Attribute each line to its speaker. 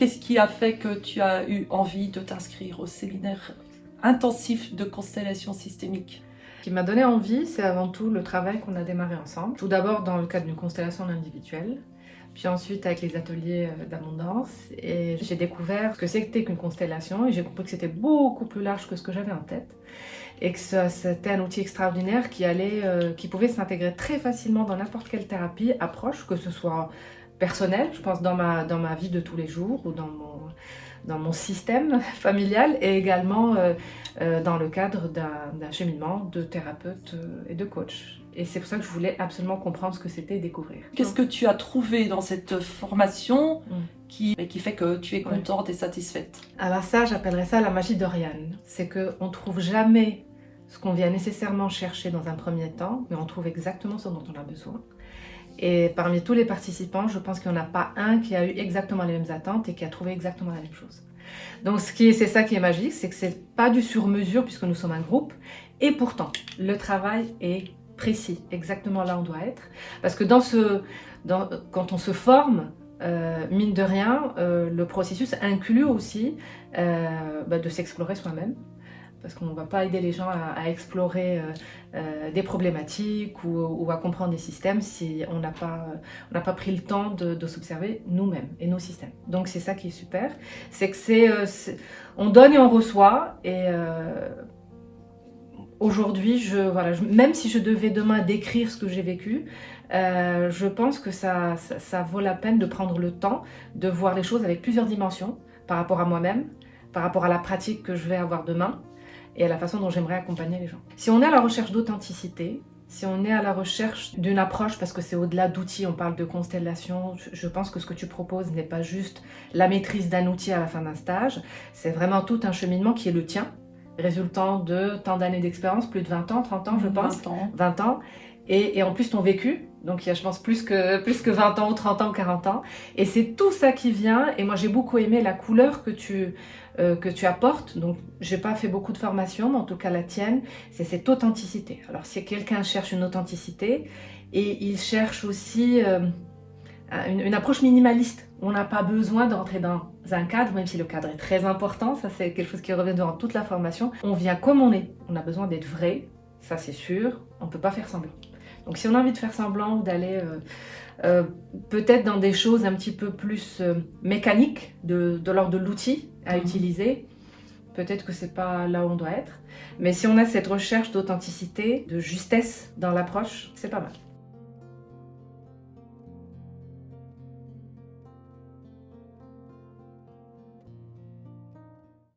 Speaker 1: Qu'est-ce qui a fait que tu as eu envie de t'inscrire au séminaire intensif de constellation systémique?
Speaker 2: Ce qui m'a donné envie, c'est avant tout le travail qu'on a démarré ensemble. Tout d'abord dans le cadre d'une constellation individuelle, puis ensuite avec les ateliers d'abondance. Et j'ai découvert ce que c'était qu'une constellation et j'ai compris que c'était beaucoup plus large que ce que j'avais en tête. Et que c'était un outil extraordinaire qui pouvait s'intégrer très facilement dans n'importe quelle thérapie, approche, que ce soit personnelle, je pense dans ma vie de tous les jours ou dans mon système familial et également dans le cadre d'un cheminement de thérapeute et de coach. Et c'est pour ça que je voulais absolument comprendre ce que c'était et découvrir.
Speaker 1: Qu'est-ce que tu as trouvé dans cette formation qui fait que tu es contente et satisfaite?
Speaker 2: Alors ça, j'appellerais ça la magie d'Oriane. C'est qu'on ne trouve jamais ce qu'on vient nécessairement chercher dans un premier temps, mais on trouve exactement ce dont on a besoin. Et parmi tous les participants, je pense qu'il n'y en a pas un qui a eu exactement les mêmes attentes et qui a trouvé exactement la même chose. Donc c'est ça qui est magique, c'est que c'est pas du sur-mesure puisque nous sommes un groupe. Et pourtant, le travail est précis, exactement là où on doit être. Parce que quand on se forme, mine de rien, le processus inclut aussi de s'explorer soi-même. Parce qu'on ne va pas aider les gens à explorer des problématiques ou à comprendre des systèmes si on n'a pas pris le temps de s'observer nous-mêmes et nos systèmes. Donc c'est ça qui est super, c'est que on donne et on reçoit. Et aujourd'hui, même si je devais demain décrire ce que j'ai vécu, je pense que ça vaut la peine de prendre le temps de voir les choses avec plusieurs dimensions par rapport à moi-même, par rapport à la pratique que je vais avoir demain, et à la façon dont j'aimerais accompagner les gens. Si on est à la recherche d'authenticité, si on est à la recherche d'une approche, parce que c'est au-delà d'outils, on parle de constellation, je pense que ce que tu proposes n'est pas juste la maîtrise d'un outil à la fin d'un stage, c'est vraiment tout un cheminement qui est le tien, résultant de tant d'années d'expérience, plus de 20 ans, 30 ans je pense, 20 ans, et en plus ton vécu, donc il y a je pense plus que 20 ans ou 30 ans ou 40 ans, et c'est tout ça qui vient, et moi j'ai beaucoup aimé la couleur que tu apportes. Donc j'ai pas fait beaucoup de formation, mais en tout cas la tienne, c'est cette authenticité. Alors si quelqu'un cherche une authenticité, et il cherche aussi une approche minimaliste, on n'a pas besoin de rentrer dans un cadre, même si le cadre est très important, ça c'est quelque chose qui revient durant toute la formation, on vient comme on est, on a besoin d'être vrai, ça c'est sûr, on peut pas faire semblant. Donc si on a envie de faire semblant, d'aller peut-être dans des choses un petit peu plus mécaniques, de l'ordre de l'outil à utiliser, peut-être que c'est pas là où on doit être. Mais si on a cette recherche d'authenticité, de justesse dans l'approche, c'est pas mal.